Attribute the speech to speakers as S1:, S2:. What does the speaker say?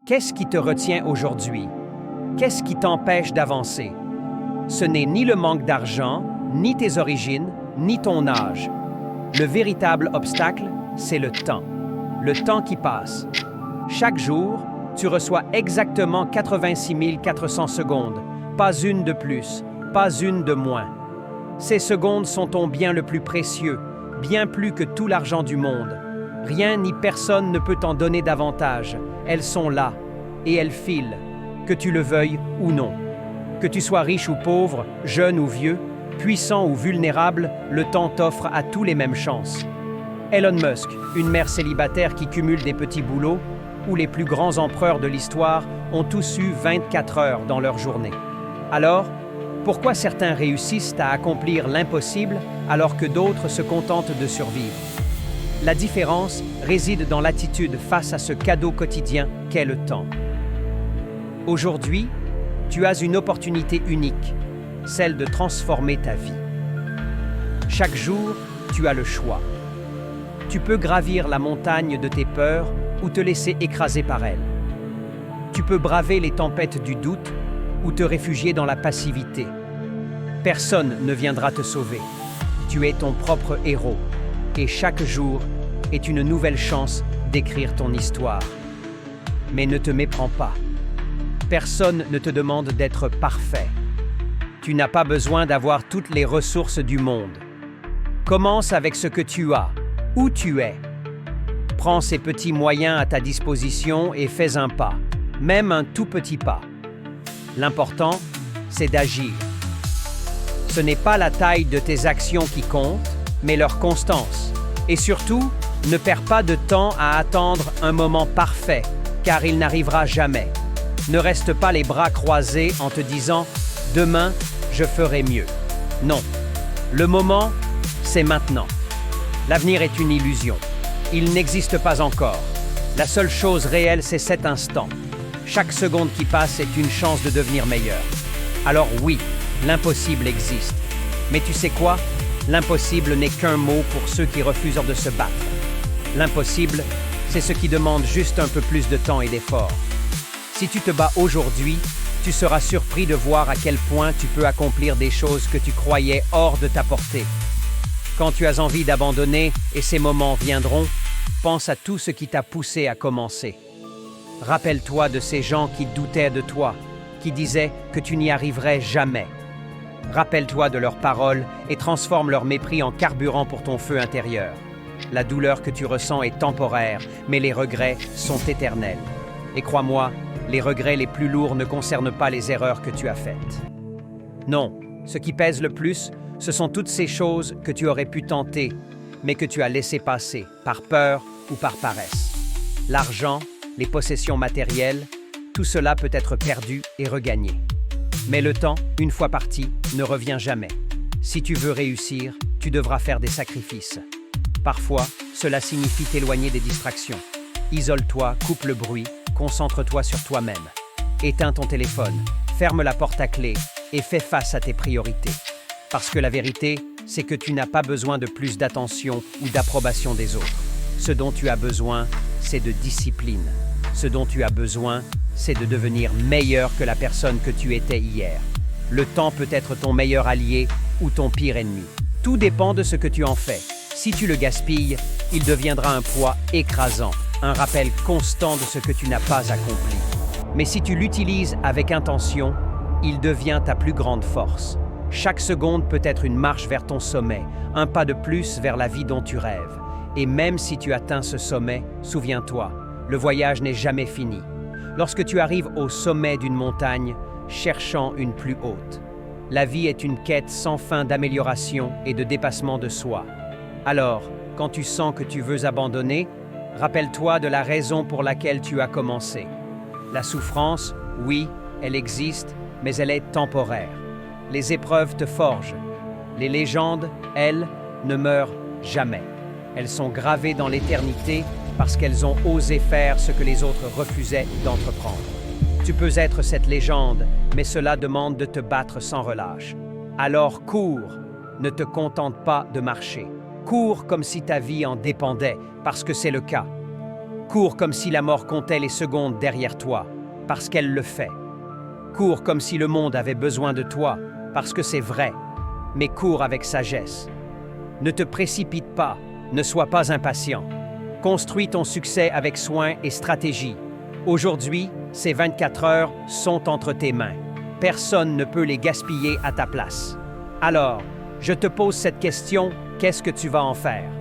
S1: Qu'est-ce qui te retient aujourd'hui? Qu'est-ce qui t'empêche d'avancer? Ce n'est ni le manque d'argent, ni tes origines, ni ton âge. Le véritable obstacle, c'est le temps. Le temps qui passe. Chaque jour, tu reçois exactement 86 400 secondes. Pas une de plus, pas une de moins. Ces secondes sont ton bien le plus précieux, bien plus que tout l'argent du monde. Rien ni personne ne peut t'en donner davantage. Elles sont là, et elles filent, que tu le veuilles ou non. Que tu sois riche ou pauvre, jeune ou vieux, puissant ou vulnérable, le temps t'offre à tous les mêmes chances. Elon Musk, une mère célibataire qui cumule des petits boulots, ou les plus grands empereurs de l'histoire ont tous eu 24 heures dans leur journée. Alors, pourquoi certains réussissent à accomplir l'impossible alors que d'autres se contentent de survivre? La différence réside dans l'attitude face à ce cadeau quotidien qu'est le temps. Aujourd'hui, tu as une opportunité unique, celle de transformer ta vie. Chaque jour, tu as le choix. Tu peux gravir la montagne de tes peurs ou te laisser écraser par elles. Tu peux braver les tempêtes du doute ou te réfugier dans la passivité. Personne ne viendra te sauver. Tu es ton propre héros et chaque jour est une nouvelle chance d'écrire ton histoire. Mais ne te méprends pas. Personne ne te demande d'être parfait. Tu n'as pas besoin d'avoir toutes les ressources du monde. Commence avec ce que tu as, où tu es. Prends ces petits moyens à ta disposition et fais un pas, même un tout petit pas. L'important, c'est d'agir. Ce n'est pas la taille de tes actions qui compte, mais leur constance. Et surtout, ne perds pas de temps à attendre un moment parfait, car il n'arrivera jamais. Ne reste pas les bras croisés en te disant « Demain, je ferai mieux ». Non, le moment, c'est maintenant. L'avenir est une illusion. Il n'existe pas encore. La seule chose réelle, c'est cet instant. Chaque seconde qui passe est une chance de devenir meilleur. Alors oui, l'impossible existe. Mais tu sais quoi? L'impossible n'est qu'un mot pour ceux qui refusent de se battre. L'impossible, c'est ce qui demande juste un peu plus de temps et d'effort. Si tu te bats aujourd'hui, tu seras surpris de voir à quel point tu peux accomplir des choses que tu croyais hors de ta portée. Quand tu as envie d'abandonner, et ces moments viendront, pense à tout ce qui t'a poussé à commencer. Rappelle-toi de ces gens qui doutaient de toi, qui disaient que tu n'y arriverais jamais. Rappelle-toi de leurs paroles et transforme leur mépris en carburant pour ton feu intérieur. La douleur que tu ressens est temporaire, mais les regrets sont éternels. Et crois-moi, les regrets les plus lourds ne concernent pas les erreurs que tu as faites. Non, ce qui pèse le plus, ce sont toutes ces choses que tu aurais pu tenter, mais que tu as laissé passer, par peur ou par paresse. L'argent, les possessions matérielles, tout cela peut être perdu et regagné. Mais le temps, une fois parti, ne revient jamais. Si tu veux réussir, tu devras faire des sacrifices. Parfois, cela signifie t'éloigner des distractions. Isole-toi, coupe le bruit, concentre-toi sur toi-même. Éteins ton téléphone, ferme la porte à clé et fais face à tes priorités. Parce que la vérité, c'est que tu n'as pas besoin de plus d'attention ou d'approbation des autres. Ce dont tu as besoin, c'est de discipline. Ce dont tu as besoin, c'est de devenir meilleur que la personne que tu étais hier. Le temps peut être ton meilleur allié ou ton pire ennemi. Tout dépend de ce que tu en fais. Si tu le gaspilles, il deviendra un poids écrasant, un rappel constant de ce que tu n'as pas accompli. Mais si tu l'utilises avec intention, il devient ta plus grande force. Chaque seconde peut être une marche vers ton sommet, un pas de plus vers la vie dont tu rêves. Et même si tu atteins ce sommet, souviens-toi, le voyage n'est jamais fini. Lorsque tu arrives au sommet d'une montagne, cherchant une plus haute. La vie est une quête sans fin d'amélioration et de dépassement de soi. Alors, quand tu sens que tu veux abandonner, rappelle-toi de la raison pour laquelle tu as commencé. La souffrance, oui, elle existe, mais elle est temporaire. Les épreuves te forgent. Les légendes, elles, ne meurent jamais. Elles sont gravées dans l'éternité parce qu'elles ont osé faire ce que les autres refusaient d'entreprendre. Tu peux être cette légende, mais cela demande de te battre sans relâche. Alors cours, ne te contente pas de marcher. Cours comme si ta vie en dépendait, parce que c'est le cas. Cours comme si la mort comptait les secondes derrière toi, parce qu'elle le fait. Cours comme si le monde avait besoin de toi, parce que c'est vrai, mais cours avec sagesse. Ne te précipite pas, ne sois pas impatient. Construis ton succès avec soin et stratégie. Aujourd'hui, ces 24 heures sont entre tes mains. Personne ne peut les gaspiller à ta place. Alors, je te pose cette question, qu'est-ce que tu vas en faire?